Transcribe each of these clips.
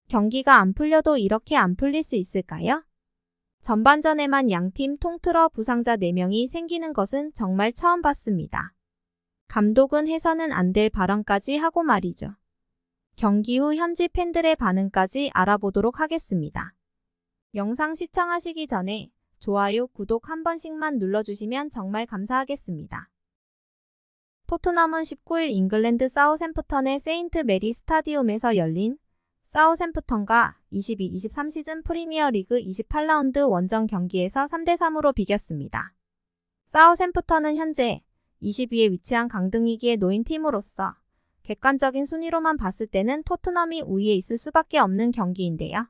경기가 안 풀려도 이렇게 안 풀릴 수 있을까요? 전반전에만 양팀 통틀어 부상자 4명이 생기는 것은 정말 처음 봤습니다. 감독은 해서는 안 될 발언까지 하고 말이죠. 경기 후 현지 팬들의 반응까지 알아보도록 하겠습니다. 영상 시청하시기 전에 좋아요, 구독 한 번씩만 눌러주시면 정말 감사하겠습니다. 토트넘은 19일 잉글랜드 사우샘프턴의 세인트 메리 스타디움에서 열린 사우샘프턴과 22-23 시즌 프리미어리그 28라운드 원정 경기에서 3대3으로 비겼습니다. 사우샘프턴은 현재 20위에 위치한 강등위기에 놓인 팀으로서 객관적인 순위로만 봤을 때는 토트넘이 우위에 있을 수밖에 없는 경기인데요.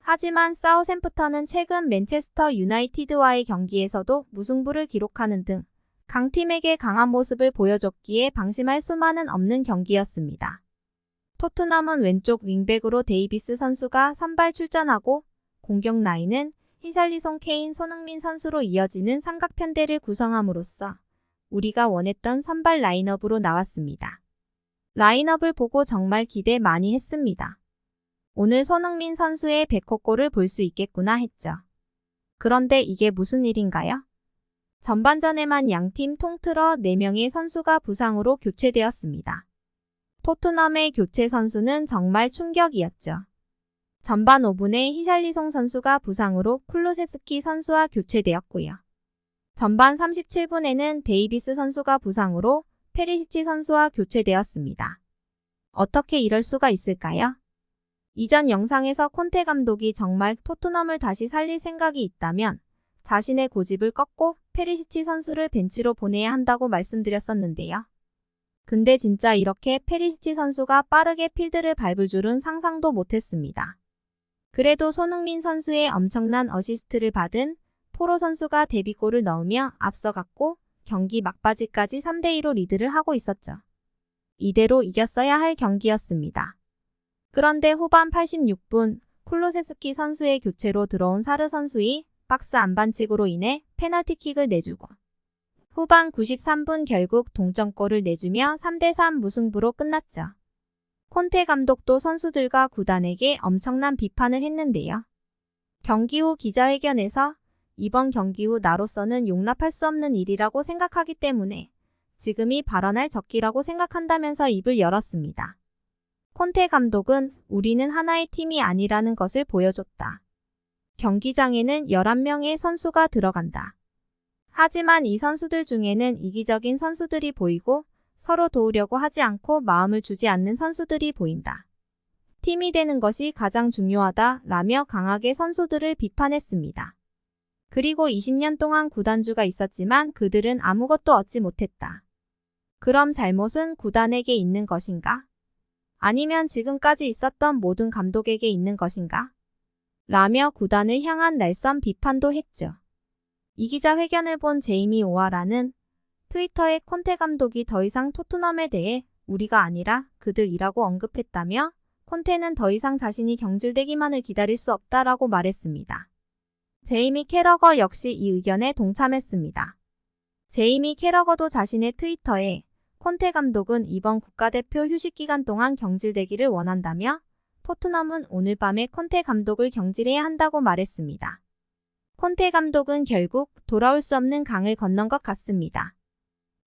하지만 사우샘프턴은 최근 맨체스터 유나이티드와의 경기에서도 무승부를 기록하는 등 강팀에게 강한 모습을 보여줬기에 방심할 수만은 없는 경기였습니다. 토트넘은 왼쪽 윙백으로 데이비스 선수가 선발 출전하고 공격 라인은 히샬리송, 케인, 손흥민 선수로 이어지는 삼각편대를 구성함으로써 우리가 원했던 선발 라인업으로 나왔습니다. 라인업을 보고 정말 기대 많이 했습니다. 오늘 손흥민 선수의 백호골을 볼 수 있겠구나 했죠. 그런데 이게 무슨 일인가요? 전반전에만 양팀 통틀어 4명의 선수가 부상으로 교체되었습니다. 토트넘의 교체 선수는 정말 충격이었죠. 전반 5분에 히샬리송 선수가 부상으로 쿨루세스키 선수와 교체되었고요. 전반 37분에는 데이비스 선수가 부상으로 페리시치 선수와 교체되었습니다. 어떻게 이럴 수가 있을까요? 이전 영상에서 콘테 감독이 정말 토트넘을 다시 살릴 생각이 있다면 자신의 고집을 꺾고 페리시치 선수를 벤치로 보내야 한다고 말씀드렸었는데요. 근데 진짜 이렇게 페리시치 선수가 빠르게 필드를 밟을 줄은 상상도 못했습니다. 그래도 손흥민 선수의 엄청난 어시스트를 받은 포로 선수가 데뷔골을 넣으며 앞서갔고 경기 막바지까지 3대2로 리드를 하고 있었죠. 이대로 이겼어야 할 경기였습니다. 그런데 후반 86분 쿨루세스키 선수의 교체로 들어온 사르 선수의 박스 안반칙으로 인해 페널티킥을 내주고 후반 93분 결국 동점골을 내주며 3대3 무승부로 끝났죠. 콘테 감독도 선수들과 구단에게 엄청난 비판을 했는데요. 경기 후 기자회견에서 이번 경기 후 나로서는 용납할 수 없는 일이라고 생각하기 때문에 지금이 발언할 적기라고 생각한다면서 입을 열었습니다. 콘테 감독은 우리는 하나의 팀이 아니라는 것을 보여줬다. 경기장에는 11명의 선수가 들어간다. 하지만 이 선수들 중에는 이기적인 선수들이 보이고 서로 도우려고 하지 않고 마음을 주지 않는 선수들이 보인다. 팀이 되는 것이 가장 중요하다 라며 강하게 선수들을 비판했습니다. 그리고 20년 동안 구단주가 있었지만 그들은 아무것도 얻지 못했다. 그럼 잘못은 구단에게 있는 것인가? 아니면 지금까지 있었던 모든 감독에게 있는 것인가? 라며 구단을 향한 날선 비판도 했죠. 이 기자회견을 본 제이미 오하라는 트위터에 콘테 감독이 더 이상 토트넘에 대해 우리가 아니라 그들이라고 언급했다며 콘테는 더 이상 자신이 경질되기만을 기다릴 수 없다라고 말했습니다. 제이미 캐러거 역시 이 의견에 동참했습니다. 제이미 캐러거도 자신의 트위터에 콘테 감독은 이번 국가대표 휴식 기간 동안 경질되기를 원한다며 토트넘은 오늘 밤에 콘테 감독을 경질해야 한다고 말했습니다. 콘테 감독은 결국 돌아올 수 없는 강을 건넌 것 같습니다.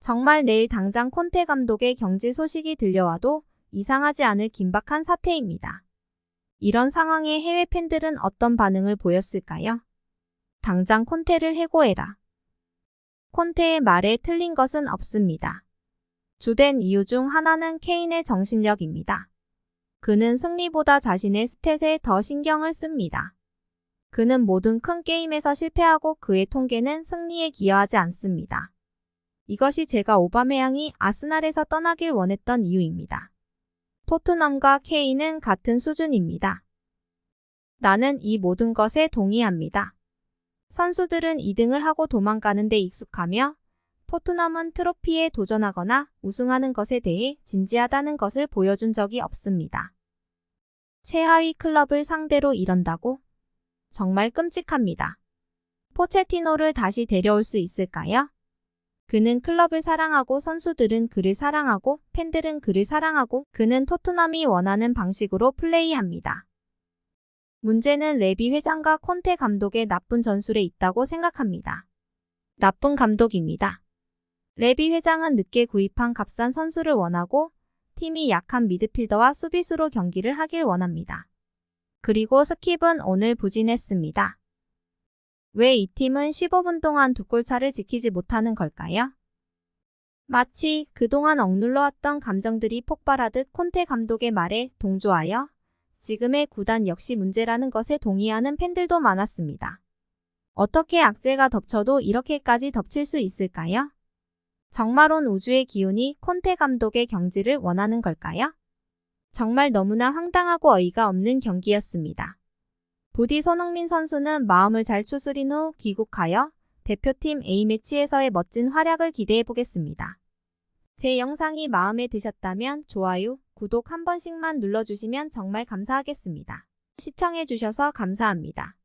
정말 내일 당장 콘테 감독의 경질 소식이 들려와도 이상하지 않을 긴박한 사태입니다. 이런 상황에 해외 팬들은 어떤 반응을 보였을까요? 당장 콘테를 해고해라. 콘테의 말에 틀린 것은 없습니다. 주된 이유 중 하나는 케인의 정신력입니다. 그는 승리보다 자신의 스탯에 더 신경을 씁니다. 그는 모든 큰 게임에서 실패하고 그의 통계는 승리에 기여하지 않습니다. 이것이 제가 오바메양이 아스날에서 떠나길 원했던 이유입니다. 토트넘과 케인은 같은 수준입니다. 나는 이 모든 것에 동의합니다. 선수들은 2등을 하고 도망가는 데 익숙하며 토트넘은 트로피에 도전하거나 우승하는 것에 대해 진지하다는 것을 보여준 적이 없습니다. 최하위 클럽을 상대로 이런다고? 정말 끔찍합니다. 포체티노를 다시 데려올 수 있을까요? 그는 클럽을 사랑하고 선수들은 그를 사랑하고 팬들은 그를 사랑하고 그는 토트넘이 원하는 방식으로 플레이합니다. 문제는 레비 회장과 콘테 감독의 나쁜 전술에 있다고 생각합니다. 나쁜 감독입니다. 레비 회장은 늦게 구입한 값싼 선수를 원하고 팀이 약한 미드필더와 수비수로 경기를 하길 원합니다. 그리고 스킵은 오늘 부진했습니다. 왜 이 팀은 15분 동안 두 골차를 지키지 못하는 걸까요? 마치 그동안 억눌러왔던 감정들이 폭발하듯 콘테 감독의 말에 동조하여 지금의 구단 역시 문제라는 것에 동의하는 팬들도 많았습니다. 어떻게 악재가 덮쳐도 이렇게까지 덮칠 수 있을까요? 정말 온 우주의 기운이 콘테 감독의 경지를 원하는 걸까요? 정말 너무나 황당하고 어이가 없는 경기였습니다. 부디 손흥민 선수는 마음을 잘 추스린 후 귀국하여 대표팀 A매치에서의 멋진 활약을 기대해 보겠습니다. 제 영상이 마음에 드셨다면 좋아요, 구독 한 번씩만 눌러주시면 정말 감사하겠습니다. 시청해주셔서 감사합니다.